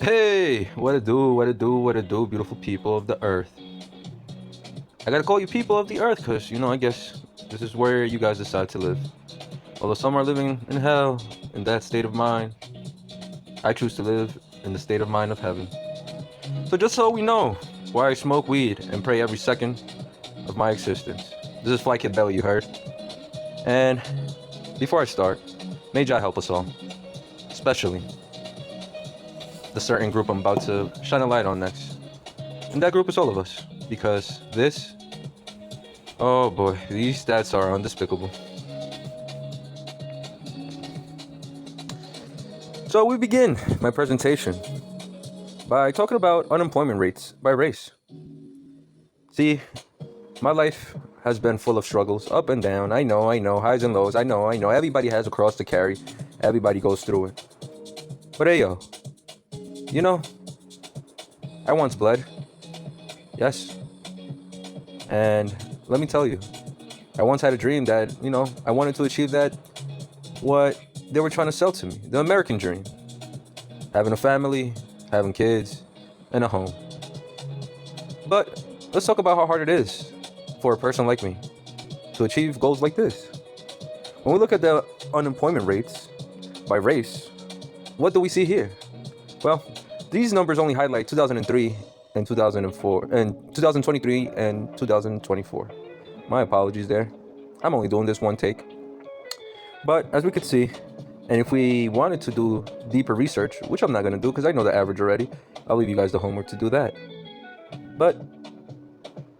Hey, what it do, what it do, what it do, beautiful people of the earth. I gotta call you people of the earth because, I guess this is where you guys decide to live. Although some are living in hell, in that state of mind, I choose to live in the state of mind of heaven. So just so we know why I smoke weed and pray every second of my existence. This is Fly Kid Belly, you heard. And before I start, may Jah help us all, especially the certain group I'm about to shine a light on next. And that group is all of us, because this, oh boy, these stats are undespicable. So we begin my presentation by talking about unemployment rates by race. See, my life has been full of struggles, up and down. I know, highs and lows. I know. Everybody has a cross to carry. Everybody goes through it. But hey, yo, I once bled. Yes. And let me tell you, I once had a dream that, I wanted to achieve that, what they were trying to sell to me, the American dream. Having a family, having kids, and a home. But let's talk about how hard it is for a person like me to achieve goals like this. When we look at the unemployment rates by race, what do we see here? Well, these numbers only highlight 2003 and 2004 and 2023 and 2024. My apologies there. I'm only doing this one take. But as we could see, and if we wanted to do deeper research, which I'm not going to do because I know the average already, I'll leave you guys the homework to do that. But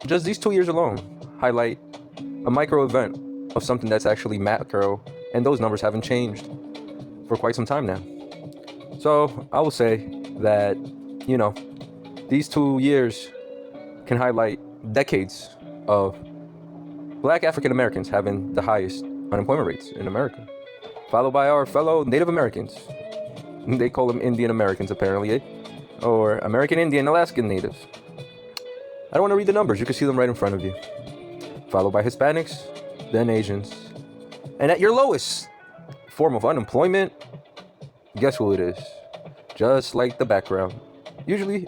just these 2 years alone highlight a micro event of something that's actually macro, and those numbers haven't changed for quite some time now. So I will say that, these 2 years can highlight decades of Black African Americans having the highest unemployment rates in America, followed by our fellow Native Americans. They call them Indian Americans, apparently, or American Indian Alaskan Natives. I don't want to read the numbers. You can see them right in front of you. Followed by Hispanics, then Asians. And at your lowest form of unemployment, guess who it is? Just like the background. Usually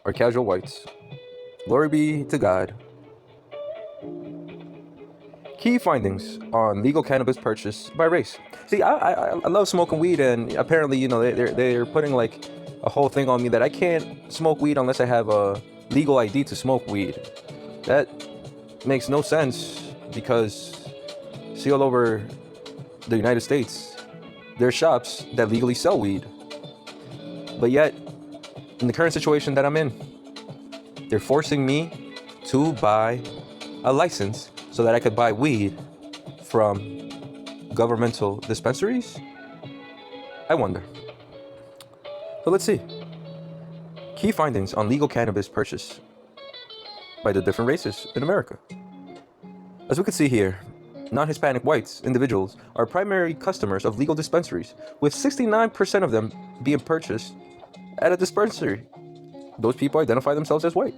are casual whites. Glory be to God. Key findings on legal cannabis purchase by race. See, I love smoking weed, and apparently, they're putting like a whole thing on me that I can't smoke weed unless I have a legal ID to smoke weed. That makes no sense because, see, all over the United States, there are shops that legally sell weed. But yet, in the current situation that I'm in, they're forcing me to buy a license so that I could buy weed from governmental dispensaries? I wonder. So let's see. Key findings on legal cannabis purchase by the different races in America. As we can see here, non-Hispanic whites individuals are primary customers of legal dispensaries, with 69% of them being purchased at a dispensary. Those people identify themselves as white.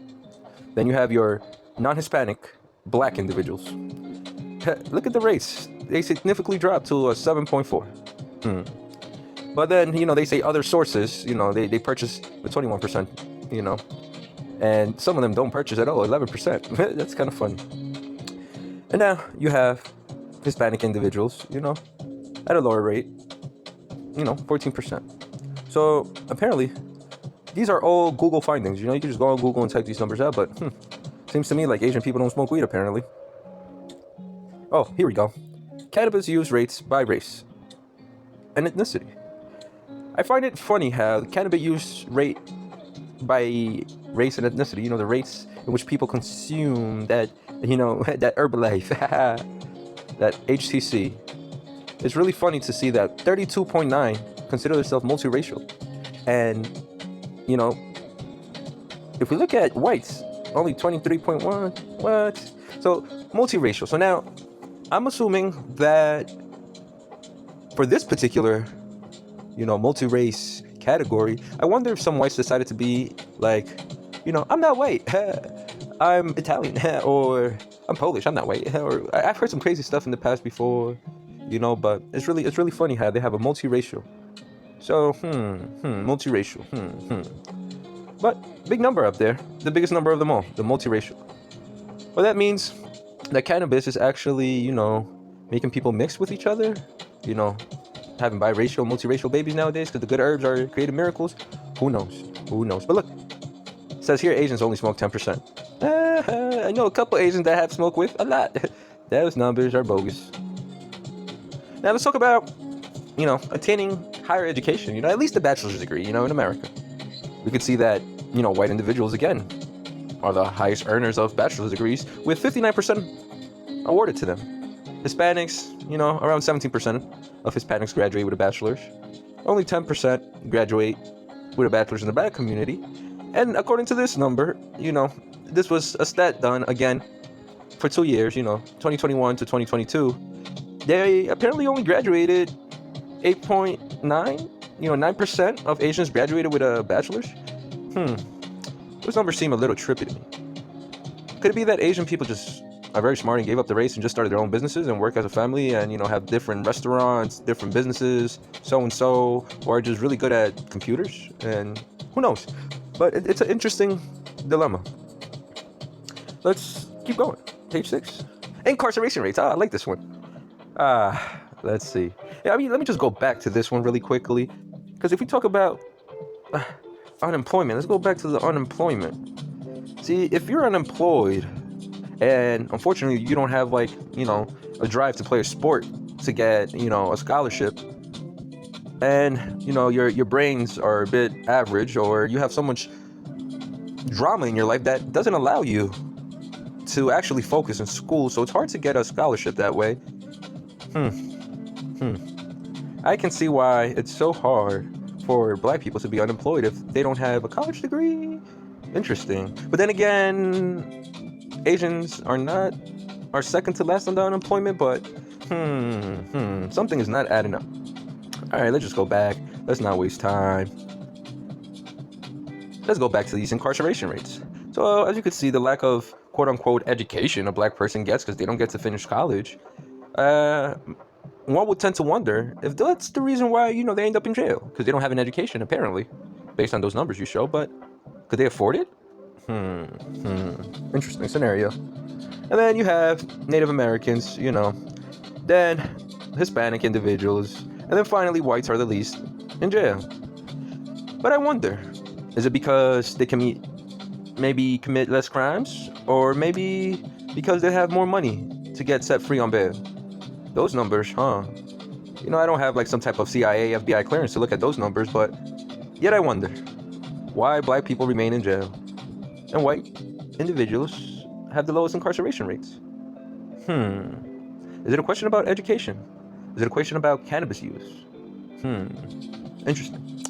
Then you have your non-Hispanic Black individuals. Look at the race. They significantly dropped to a 7.4. But then, they say other sources, they purchase with 21%, and some of them don't purchase at all, 11%. That's kind of funny. And now you have Hispanic individuals, at a lower rate, 14%. So apparently, these are all Google findings. You can just go on Google and type these numbers out, but seems to me like Asian people don't smoke weed, apparently. Oh, here we go. Cannabis use rates by race and ethnicity. I find it funny how the cannabis use rate by race and ethnicity, the rates in which people consume that, that Herbalife, that HTC. It's really funny to see that 32.9 consider themselves multiracial. And, if we look at whites, only 23.1. What? So, multiracial. So now, I'm assuming that for this particular, multi-race category, I wonder if some whites decided to be like, I'm not white, I'm Italian, or I'm Polish, I'm not white, or I've heard some crazy stuff in the past before, but it's really funny how they have a multiracial So, multiracial. But big number up there, the biggest number of them all, the multiracial. Well, that means that cannabis is actually, making people mix with each other. You know, having biracial, multiracial babies nowadays because the good herbs are creating miracles. Who knows? Who knows? But look, it says here Asians only smoke 10%. I know a couple Asians that have smoked with a lot. Those numbers are bogus. Now let's talk about, attaining higher education. At least a bachelor's degree. In America, we could see that, white individuals again are the highest earners of bachelor's degrees with 59% awarded to them. Hispanics, around 17% of Hispanics graduate with a bachelor's. Only 10% graduate with a bachelor's in the black community. And according to this number, this was a stat done again for 2 years, 2021 to 2022. They apparently only graduated 8.9, 9% of Asians graduated with a bachelor's. Those numbers seem a little trippy to me. Could it be that Asian people just are very smart and gave up the race and just started their own businesses and work as a family and, have different restaurants, different businesses, so-and-so, or are just really good at computers? And who knows? But it's an interesting dilemma. Let's keep going. Page 6. Incarceration rates. I like this one. Let's see. Let me just go back to this one really quickly. Because if we talk about unemployment, let's go back to the unemployment. See, if you're unemployed and unfortunately you don't have a drive to play a sport to get, a scholarship, and, your brains are a bit average, or you have so much drama in your life that doesn't allow you to actually focus in school, so it's hard to get a scholarship that way. I can see why it's so hard for black people to be unemployed if they don't have a college degree. Interesting. But then again, Asians are second to last on the unemployment, but something is not adding up. All right, let's just go back. Let's not waste time. Let's go back to these incarceration rates. So as you can see, the lack of quote-unquote education a black person gets because they don't get to finish college, one would tend to wonder if that's the reason why, they end up in jail, because they don't have an education, apparently, based on those numbers you show. But could they afford it? Interesting scenario. And then you have Native Americans, then Hispanic individuals, and then finally whites are the least in jail. But I wonder, is it because they can maybe commit less crimes, or maybe because they have more money to get set free on bail? Those numbers, I don't have some type of CIA, FBI clearance to look at those numbers, but yet I wonder why black people remain in jail and white individuals have the lowest incarceration rates. Is it a question about education? Is it a question about cannabis use? Interesting.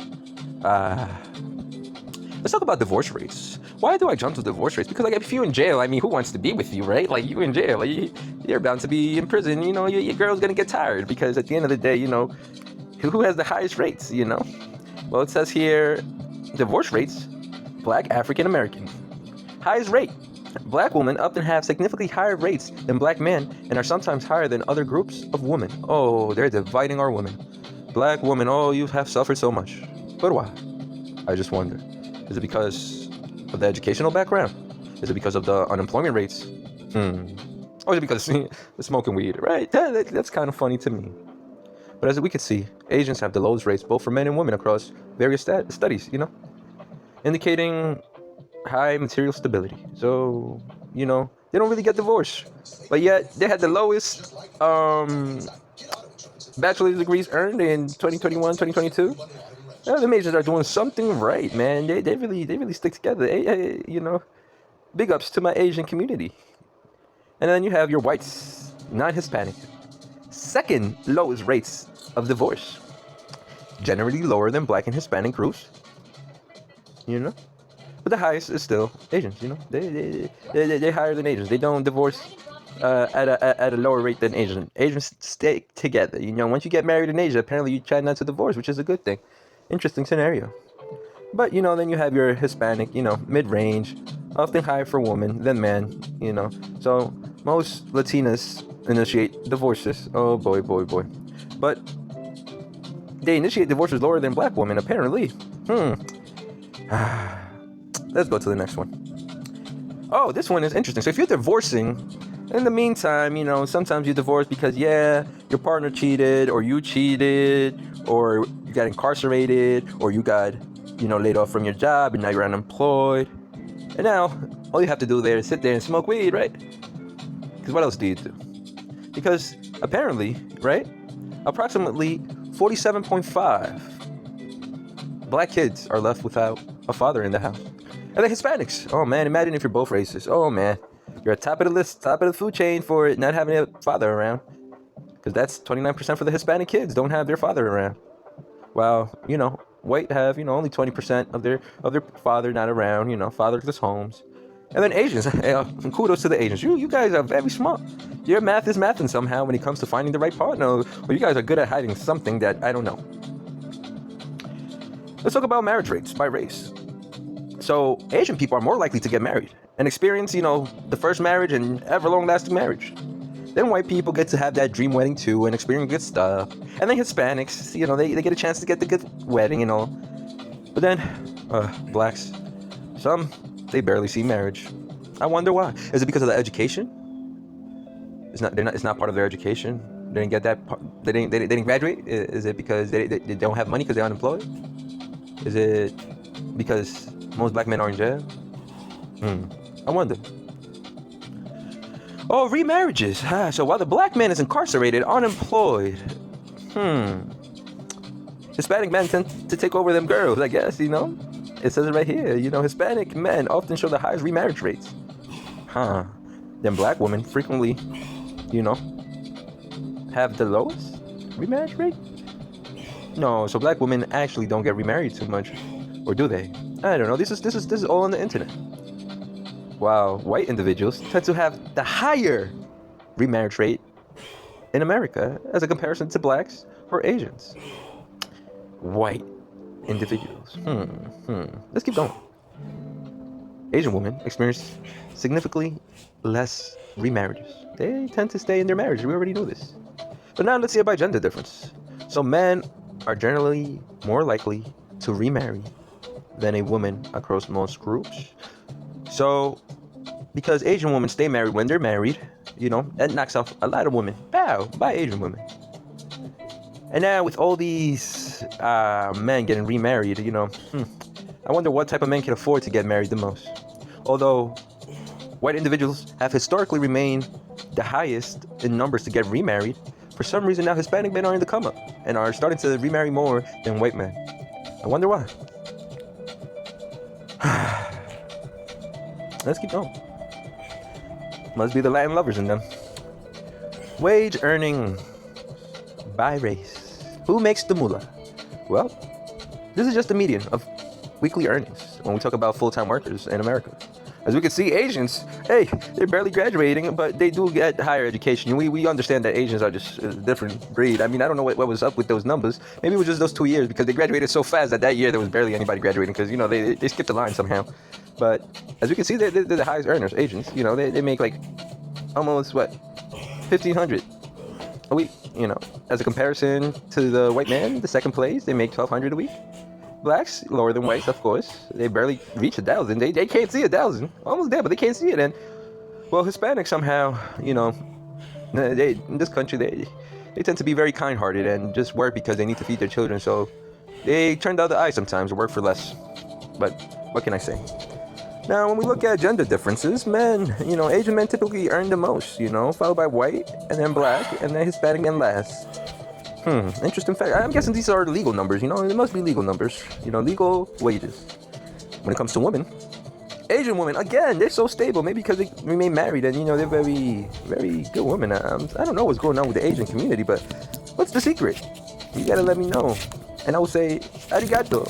Let's talk about divorce rates. Why do I jump to divorce rates? Because if you're in jail, who wants to be with you, right? You in jail, you're bound to be in prison. Your girl's gonna get tired because at the end of the day, who has the highest rates? Well, it says here, divorce rates, black African American, highest rate. Black women often have significantly higher rates than black men and are sometimes higher than other groups of women. Oh, they're dividing our women. Black women, oh, you have suffered so much. But why? I just wonder. Is it because of the educational background? Is it because of the unemployment rates? Or is it because the smoking weed? Right? That's kind of funny to me. But as we can see, Asians have the lowest rates both for men and women across various studies, indicating high material stability. So, they don't really get divorced. But yet, they had the lowest bachelor's degrees earned in 2021, 2022. The majors are doing something right, man. They really stick together. Big ups to my Asian community. And then you have your whites, non-Hispanic. Second lowest rates of divorce. Generally lower than black and Hispanic groups. But the highest is still Asians, They're higher than Asians. They don't divorce at a lower rate than Asians. Asians stay together. Once you get married in Asia, apparently you try not to divorce, which is a good thing. Interesting scenario. But, then you have your Hispanic, mid-range, often higher for women than men, So most Latinas initiate divorces. Oh, boy. But they initiate divorces lower than black women, apparently. Let's go to the next one. Oh, this one is interesting. So if you're divorcing, in the meantime, sometimes you divorce because, your partner cheated, or you cheated, or you got incarcerated, or you got, laid off from your job, and now you're unemployed. And now, all you have to do there is sit there and smoke weed, right? Because what else do you do? Because apparently, right, approximately 47.5 black kids are left without a father in the house. And the Hispanics, oh man, imagine if you're both racist. Oh man, you're at top of the list, top of the food chain for it not having a father around. Because that's 29% for the Hispanic kids don't have their father around. While, white have, only 20% of their father not around, fatherless homes. And then Asians, kudos to the Asians. You guys are very smart. Your math is mathing somehow when it comes to finding the right partner. Or you guys are good at hiding something that I don't know. Let's talk about marriage rates by race. So Asian people are more likely to get married and experience, the first marriage and ever long-lasting marriage. Then white people get to have that dream wedding too and experience good stuff. And then Hispanics, they get a chance to get the good wedding and all. But then, blacks, some, they barely see marriage. I wonder why. Is it because of the education? It's not part of their education. They didn't get that. They didn't graduate. Is it because they don't have money because they're unemployed? Is it because most black men are in jail? I wonder. Oh, remarriages. So while the black man is incarcerated, unemployed, Hispanic men tend to take over them girls, I guess, It says it right here. Hispanic men often show the highest remarriage rates. Then black women frequently, have the lowest remarriage rate? No, so black women actually don't get remarried too much. Or do they? I don't know. This is all on the internet. While white individuals tend to have the higher remarriage rate in America as a comparison to blacks or Asians. White individuals. Let's keep going. Asian women experience significantly less remarriages. They tend to stay in their marriage. We already know this. So now let's see about gender difference. So men are generally more likely to remarry than a woman across most groups. So, because Asian women stay married when they're married, that knocks off a lot of women. Bow, by Asian women. And now with all these men getting remarried, I wonder what type of men can afford to get married the most. Although white individuals have historically remained the highest in numbers to get remarried, for some reason now Hispanic men are in the come up and are starting to remarry more than white men. I wonder why. Let's keep going. Must be the Latin lovers in them. Wage earning by race. Who makes the moolah? Well, this is just the median of weekly earnings when we talk about full-time workers in America. As we can see, Asians, hey, they're barely graduating, but they do get higher education. We understand that Asians are just a different breed. I mean, I don't know what was up with those numbers. Maybe it was just those 2 years because they graduated so fast that year there was barely anybody graduating because, they skipped the line somehow. But as we can see, they're the highest earners, Asians. They make like almost, $1,500 a week, As a comparison to the white man, the second place, they make $1,200 a week. Blacks, lower than whites, of course. They barely reach 1,000. They can't see 1,000. Almost there, but they can't see it. And, well, Hispanics somehow, they, in this country, they tend to be very kind-hearted and just work because they need to feed their children. So they turn the other eye sometimes to work for less. But what can I say? Now, when we look at gender differences, men, Asian men typically earn the most, followed by white, and then black, and then Hispanic and last. Interesting fact. I'm guessing these are legal numbers, They must be legal numbers, legal wages. When it comes to women, Asian women, again, they're so stable. Maybe because they remain married and, they're very, very good women. I don't know what's going on with the Asian community, but what's the secret? You gotta let me know. And I will say, arigato.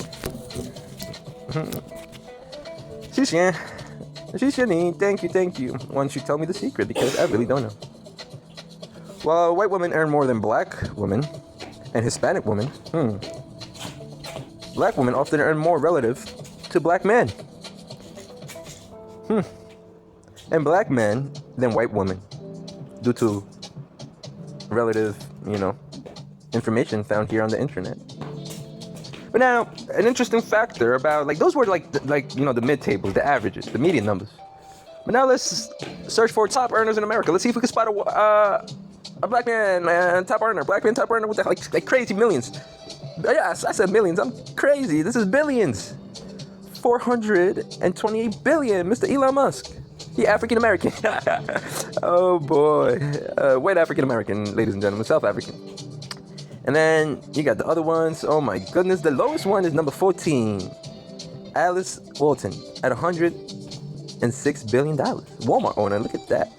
Thank you. Once you tell me the secret, because I really don't know. Well, white women earn more than black women and Hispanic women. Black women often earn more relative to black men. And black men than white women due to relative, information found here on the internet. But now, an interesting factor about, like, those were like you know, the mid tables, the averages, the median numbers. But now let's search for top earners in America. Let's see if we can spot a black man, top earner, black man top earner with like crazy millions. Yeah, I said millions. I'm crazy. This is billions. 428 billion, Mr. Elon Musk. He African American. Oh boy, white African American, ladies and gentlemen, South African. And then you got the other ones. Oh my goodness, the lowest one is number 14, Alice Walton at $106 billion. Walmart owner, look at that.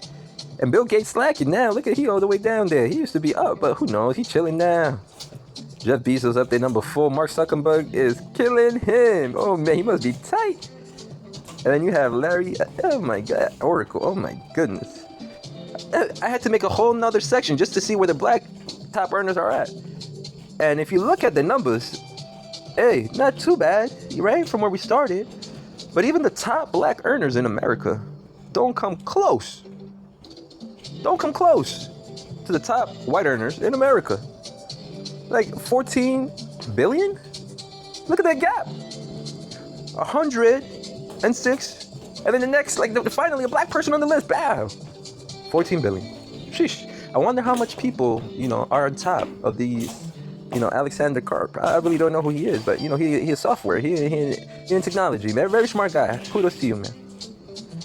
And Bill Gates slacking now. Look at he all the way down there. He used to be up, but who knows? He's chilling now. Jeff Bezos up there, number 4. Mark Zuckerberg is killing him. Oh man, he must be tight. And then you have Larry. Oh my God, Oracle. Oh my goodness. I had to make a whole nother section just to see where the black top earners are at. And if you look at the numbers, hey, not too bad, right? From where we started. But even the top black earners in America don't come close. Don't come close to the top white earners in America. Like 14 billion? Look at that gap. 106. And then the next, like finally a black person on the list. Bow. 14 billion. Sheesh. I wonder how much people, you know, are on top of these, you know, Alexander Karp. I really don't know who he is, but, you know, he is software. He in technology, man. Very smart guy. Kudos to you, man.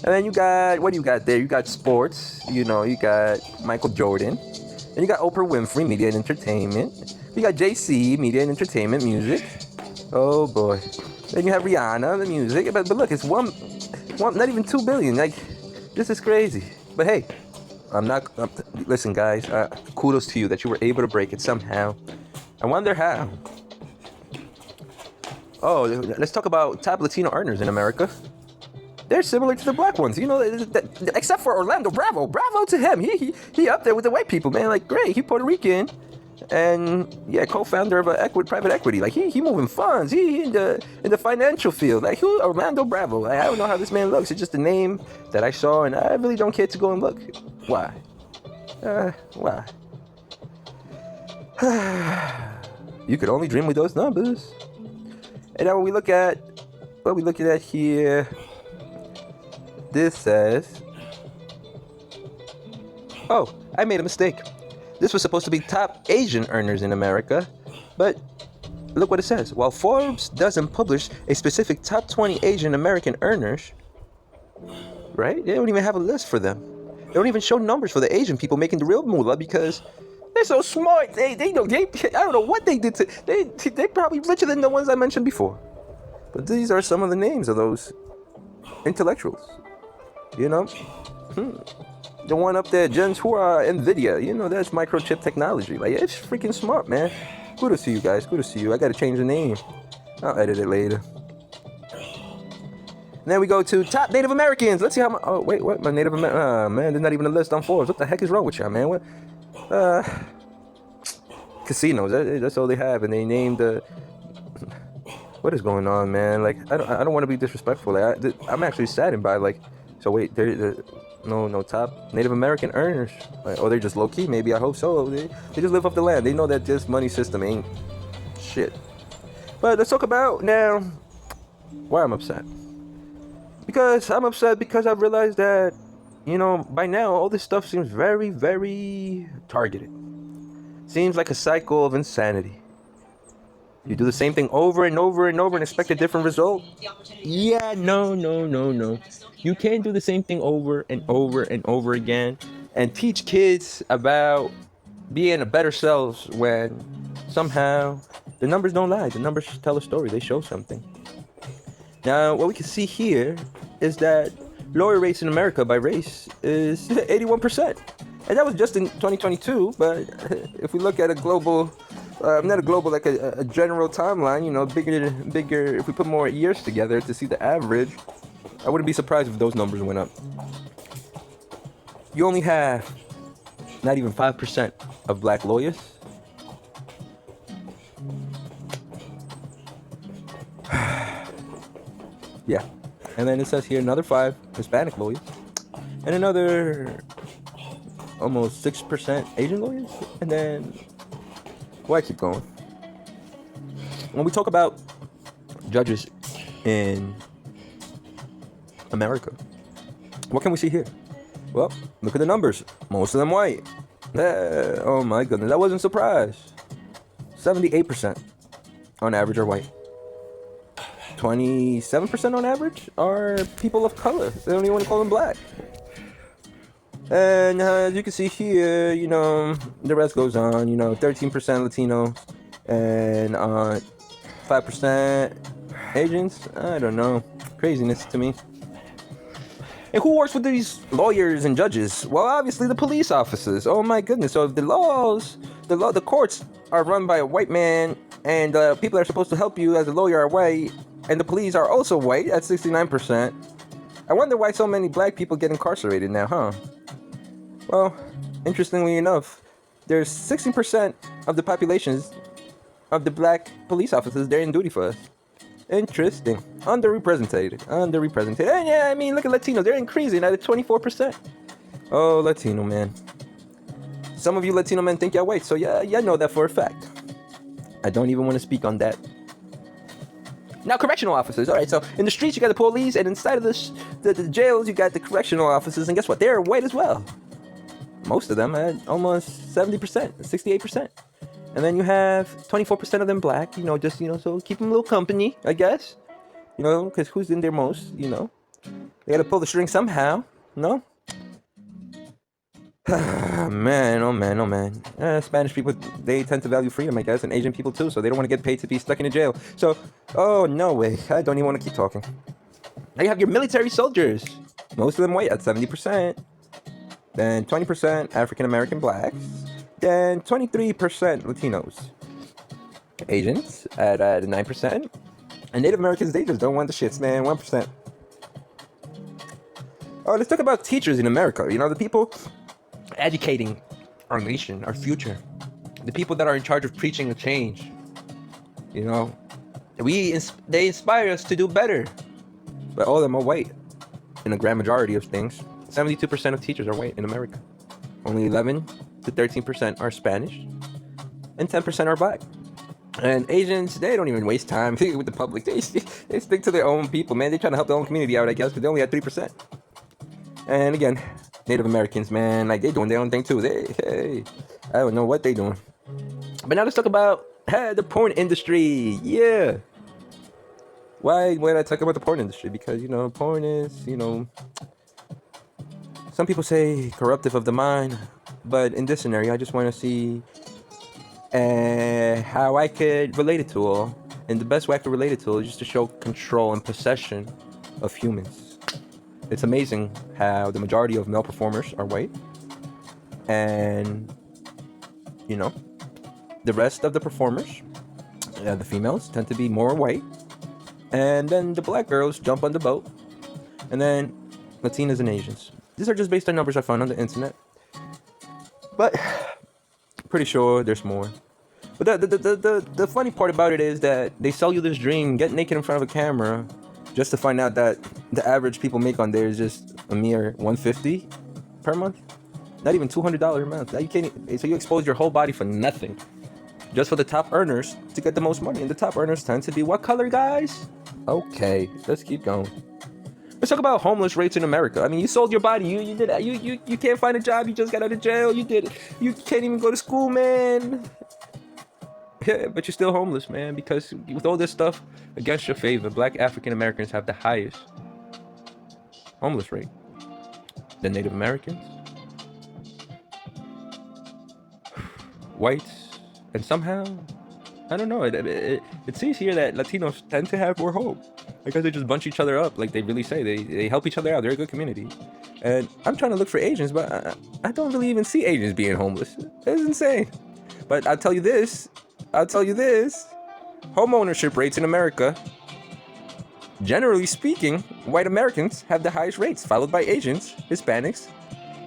And then you got, what do you got there? You got sports. You know, you got Michael Jordan. And you got Oprah Winfrey, media and entertainment. You got JC, media and entertainment, music. Oh, boy. Then you have Rihanna, the music. But look, it's one, not even 2 billion. Like, this is crazy. But hey, listen, guys, kudos to you that you were able to break it somehow. I wonder how. Oh, let's talk about top Latino earners in America. They're similar to the black ones, you know, except for Orlando. Bravo to him. He up there with the white people, man. Like, great, he Puerto Rican, and yeah, co-founder of a private equity. Like, he moving funds. He in the financial field. Like, who? Orlando Bravo. Like, I don't know how this man looks. It's just a name that I saw, and I really don't care to go and look. Why? Why? You could only dream with those numbers. And now when we look at what we're looking at here, this says, oh, I made a mistake. This was supposed to be top Asian earners in America, but look what it says. While Forbes doesn't publish a specific top 20 Asian American earners, right? They don't even have a list for them. They don't even show numbers for the Asian people making the real moolah because they're so smart. I don't know what they did to. They probably richer than the ones I mentioned before. But these are some of the names of those intellectuals. You know, the one up there, Gens who are NVIDIA. You know, that's microchip technology. Like, it's freaking smart, man. Kudos to you guys. Kudos to you. I gotta change the name. I'll edit it later. And then we go to top Native Americans. Let's see how. Oh wait, what? My Native American. Man, there's not even a list on Forbes. What the heck is wrong with y'all, man? What? Casinos. That's all they have, and they named the. What is going on, man? Like, I don't want to be disrespectful. Like, I'm actually saddened by, like. So wait, there no top Native American earners. Like, or they're just low key. Maybe, I hope so. They just live off the land. They know that this money system ain't shit. But let's talk about now why I'm upset. Because I'm upset because I've realized that, you know, by now all this stuff seems very, very targeted. Seems like a cycle of insanity. You do the same thing over and over and over and expect a different result? Yeah, no. You can't do the same thing over and over and over again and teach kids about being a better selves when somehow the numbers don't lie. The numbers tell a story. They show something. Now, what we can see here is that lower race in America by race is 81%. And that was just in 2022, but if we look at a global, not a global, like a general timeline, you know, bigger, if we put more years together to see the average, I wouldn't be surprised if those numbers went up. You only have not even 5% of black lawyers. Yeah. And then it says here another 5 Hispanic lawyers. And another almost 6% Asian lawyers. And then Why keep going? When we talk about judges in America, what can we see here? Well, look at the numbers. Most of them white. Oh my goodness, I wasn't surprised. 78% on average are white. 27% on average are people of color. They don't even want to call them black. And as you can see here, the rest goes on. 13% Latino and 5% Asians. I don't know. Craziness to me. And who works with these lawyers and judges? Well, obviously the police officers. Oh my goodness. So if the courts are run by a white man, and people that are supposed to help you as a lawyer are white, and the police are also white at 69%. I wonder why so many black people get incarcerated now, huh? Well, interestingly enough, there's 16% of the populations of the black police officers, they're in duty for us. Interesting. Underrepresented. And yeah, I mean, look at Latinos. They're increasing at 24%. Oh, Latino, man. Some of you Latino men think y'all white, so yeah, I know that for a fact. I don't even want to speak on that. Now, correctional officers. All right, so in the streets, you got the police, and inside of the jails, you got the correctional officers, and guess what? They're white as well. Most of them at almost 70%, 68%. And then you have 24% of them black, so keep them a little company, I guess. Because who's in there most, They gotta pull the string somehow, no? Man, oh man. Spanish people, they tend to value freedom, I guess, and Asian people too, so they don't want to get paid to be stuck in a jail. So, oh, no way. I don't even want to keep talking. Now you have your military soldiers. Most of them white at 70%. Then 20% African-American blacks. Then 23% Latinos. Asians at 9%. And Native Americans, they just don't want the shits, man. 1%. Oh, let's talk about teachers in America. The people educating our nation, our future. The people that are in charge of preaching a change. They inspire us to do better. But all of them are white. In a grand majority of things. 72% of teachers are white in America. Only 11 to 13% are Spanish. And 10% are black. And Asians, they don't even waste time with the public. They stick to their own people, man. They trying to help their own community out, I guess, because they only had 3%. And again, Native Americans, man, like they doing their own thing too. I don't know what they doing. But now let's talk about the porn industry. Yeah. Why did I talk about the porn industry? Because, porn is, some people say corruptive of the mind. But in this scenario, I just want to see how I could relate it to all. And the best way I could relate it to is just to show control and possession of humans. It's amazing how the majority of male performers are white. And, the rest of the performers, the females, tend to be more white. And then the black girls jump on the boat. And then Latinas and Asians. These are just based on numbers I found on the internet. But pretty sure there's more. But the funny part about it is that they sell you this dream, get naked in front of a camera, just to find out that the average people make on there is just a mere $150 per month. Not even $200 a month. So you expose your whole body for nothing. Just for the top earners to get the most money. And the top earners tend to be what color, guys? Okay, let's keep going. Let's talk about homeless rates in America. I mean, you sold your body. You did that. You can't find a job. You just got out of jail. You did it. You can't even go to school, man. Yeah, but you're still homeless, man. Because with all this stuff against your favor, black African Americans have the highest homeless rate. The Native Americans, whites, and somehow, I don't know. It seems here that Latinos tend to have more hope. Because they just bunch each other up, like they really say. They help each other out. They're a good community. And I'm trying to look for Asians, but I don't really even see Asians being homeless. It's insane. But I'll tell you this. Home ownership rates in America, generally speaking, white Americans have the highest rates, followed by Asians, Hispanics,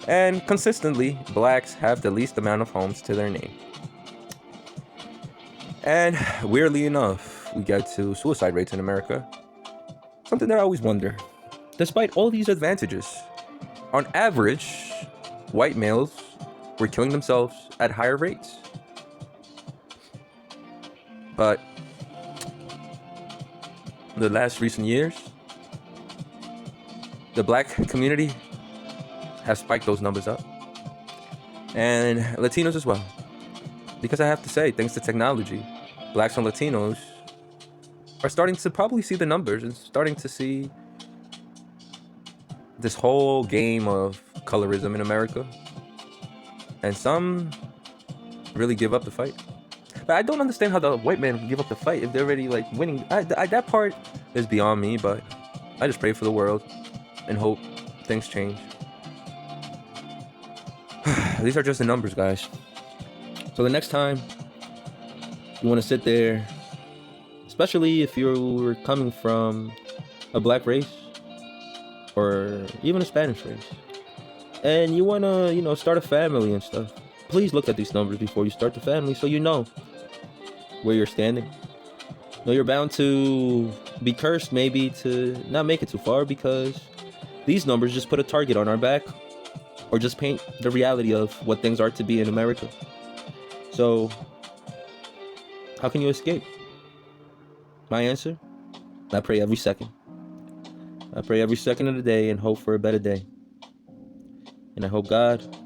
and consistently, blacks have the least amount of homes to their name. And weirdly enough, we get to suicide rates in America. Something that I always wonder. Despite all these advantages, on average, white males were killing themselves at higher rates. But the last recent years, the black community has spiked those numbers up, and Latinos as well. Because I have to say, thanks to technology, blacks and Latinos are starting to probably see the numbers and starting to see this whole game of colorism in America. And some really give up the fight. But I don't understand how the white men give up the fight if they're already like winning. That part is beyond me, but I just pray for the world and hope things change. These are just the numbers, guys. So the next time you want to sit there, especially if you're coming from a black race or even a Spanish race, and you want to, start a family and stuff, please look at these numbers before you start the family so you know where you're standing. You're bound to be cursed maybe to not make it too far, because these numbers just put a target on our back or just paint the reality of what things are to be in America. So how can you escape? My answer? I pray every second. I pray every second of the day and hope for a better day. And I hope God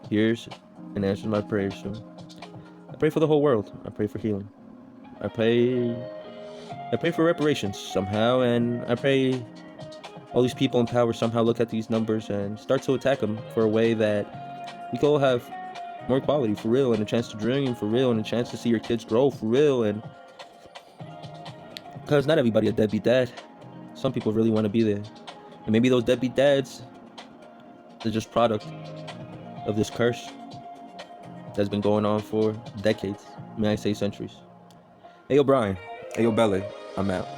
hears and answers my prayers soon. I pray for the whole world. I pray for healing. I pray for reparations somehow, and I pray all these people in power somehow look at these numbers and start to attack them for a way that we can all have more equality for real, and a chance to dream for real, and a chance to see your kids grow for real. And because not everybody a deadbeat dad. Some people really want to be there. And maybe those deadbeat dads are just product of this curse that's been going on for decades. May I say centuries. Hey, yo, Brian. Hey, yo, Belle. I'm out.